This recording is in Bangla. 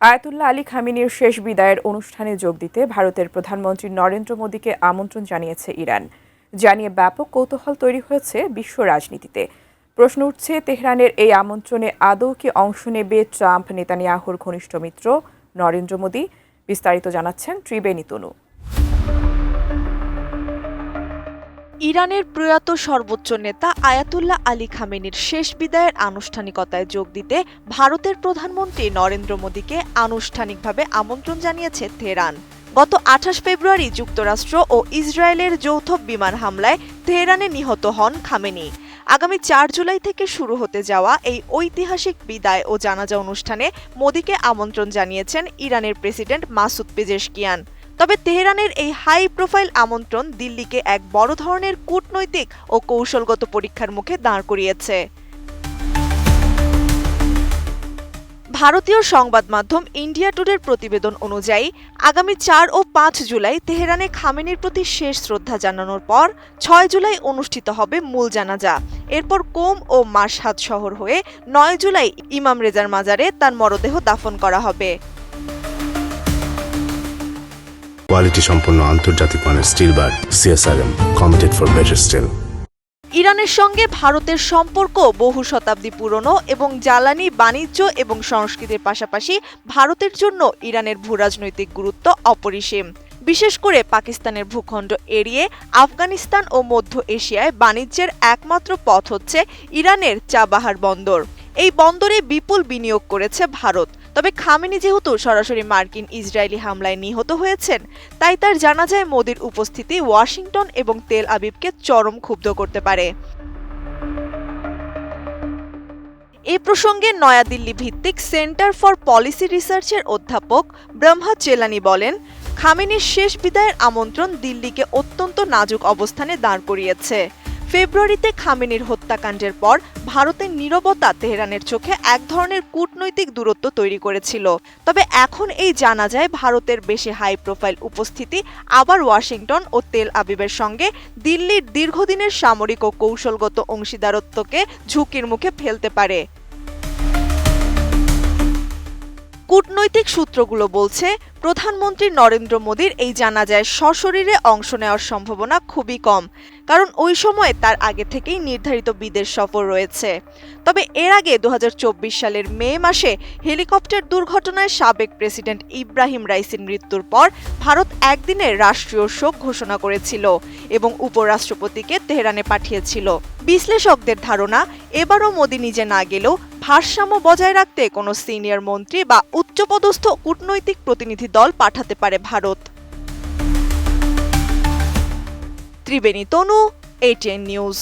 আয়াতুল্লাহ আলী খামেনির শেষ বিদায়ের অনুষ্ঠানে যোগ দিতে ভারতের প্রধানমন্ত্রী নরেন্দ্র মোদীকে আমন্ত্রণ জানিয়েছে ইরান। জানিয়ে ব্যাপক কৌতূহল তৈরি হয়েছে বিশ্ব রাজনীতিতে। প্রশ্ন উঠছে, তেহরানের এই আমন্ত্রণে আদৌ কি অংশ নেবে ট্রাম্প নেতানিয়াহুর ঘনিষ্ঠ মিত্র নরেন্দ্র মোদী? বিস্তারিত জানাচ্ছেন ত্রিবেণী তনু। ইরানের প্রয়াত সর্বোচ্চ নেতা আয়াতুল্লাহ আলী খামেনির শেষ বিদায়ের আনুষ্ঠানিকতায় যোগ দিতে ভারতের প্রধানমন্ত্রী নরেন্দ্র মোদীকে আনুষ্ঠানিকভাবে আমন্ত্রণ জানিয়েছে তেহরান। গত ২৮ ফেব্রুয়ারি যুক্তরাষ্ট্র ও ইসরায়েলের যৌথ বিমান হামলায় তেহরানে নিহত হন খামেনি। আগামী ৪ জুলাই থেকে শুরু হতে যাওয়া এই ঐতিহাসিক বিদায় ও জানাজা অনুষ্ঠানে মোদীকে আমন্ত্রণ জানিয়েছেন ইরানের প্রেসিডেন্ট মাসুদ পেজেশকিয়ান। তবে তেহরানের এই হাই প্রোফাইল আমন্ত্রণ দিল্লিকে এক বড় ধরনের কূটনৈতিক ও কৌশলগত পরীক্ষার মুখে দাঁড় করিয়েছে। ভারতীয় সংবাদ মাধ্যম ইন্ডিয়া টুডের প্রতিবেদন অনুযায়ী আগামী ৪ ও ৫ জুলাই তেহরানে খামেনির প্রতি শেষ শ্রদ্ধা জানানোর পর ৬ জুলাই অনুষ্ঠিত হবে মূল জানাজা। এরপর কোম ও মাশহাদ শহর হয়ে ৯ জুলাই ইমাম রেজার মাজারে তার মরদেহ দাফন করা হবে। কোয়ালিটি সম্পন্ন আন্তর্জাতিক মানের still bar CSRM, committed for better still. ইরানের সঙ্গে ভারতের সম্পর্ক বহু শতাব্দী পুরনো এবং জ্বালানি, বাণিজ্য এবং সংস্কৃতির পাশাপাশি ভারতের জন্য ইরানের ভূরাজনৈতিক গুরুত্ব অপরিসীম। বিশেষ করে পাকিস্তানের ভূখণ্ড এড়িয়ে আফগানিস্তান ও মধ্য এশিয়ায় বাণিজ্যের একমাত্র পথ হচ্ছে ইরানের চাবাহার বন্দর। এই বন্দরে বিপুল বিনিয়োগ করেছে ভারত। তবে খামেনি যেহেতু সরাসরি মার্কিন ইসরায়েলি হামলায় নিহত হয়েছেন, তাই তার জানাজায় মোদির উপস্থিতি ওয়াশিংটন এবং তেল আবিবকে চরম ক্ষুব্ধ করতে পারে। এ প্রসঙ্গে নয়াদিল্লি ভিত্তিক সেন্টার ফর পলিসি রিসার্চের অধ্যাপক ব্রহ্মা চেলানি বলেন, খামেনির শেষ বিদায়ের আমন্ত্রণ দিল্লিকে অত্যন্ত নাজুক অবস্থানে দাঁড় করিয়েছে। ফেব্রুয়ারিতে খামেনির হত্যাকাণ্ডের পর ভারতের নীরবতা তেহরানের চোখে এক ধরনের কূটনৈতিক দূরত্ব তৈরি করেছিল। তবে এখন এই জানাজায় ভারতের বেশি হাই প্রোফাইল উপস্থিতি আবার ওয়াশিংটন ও তেল আবিবের সঙ্গে দিল্লির দীর্ঘদিনের সামরিক ও কৌশলগত অংশীদারত্বকে ঝুঁকির মুখে ফেলতে পারে। কূটনৈতিক সূত্রগুলো বলছে, প্রধানমন্ত্রী নরেন্দ্র মোদীর এই জানাজায় সশরীরে অংশ নেওয়ার সম্ভাবনা খুবই কম, কারণ ওই সময় তার আগে থেকেই নির্ধারিত বিদেশ সফর রয়েছে। তবে এর আগে ২০২৪ সালের মে মাসে হেলিকপ্টার দুর্ঘটনায় সাবেক প্রেসিডেন্ট ইব্রাহিম রাইসির মৃত্যুর পর ভারত একদিনের রাষ্ট্রীয় শোক ঘোষণা করেছিল এবং উপরাষ্ট্রপতিকে তেহরানে পাঠিয়েছিল। বিশ্লেষকদের ধারণা, এবারও মোদী নিজে না গেলেও ভারসাম্য বজায় রাখতে কোনো সিনিয়র মন্ত্রী বা উচ্চপদস্থ কূটনৈতিক প্রতিনিধি দল পাঠাতে পারে ভারত। ত্রিবেণী তনু, ATN নিউজ।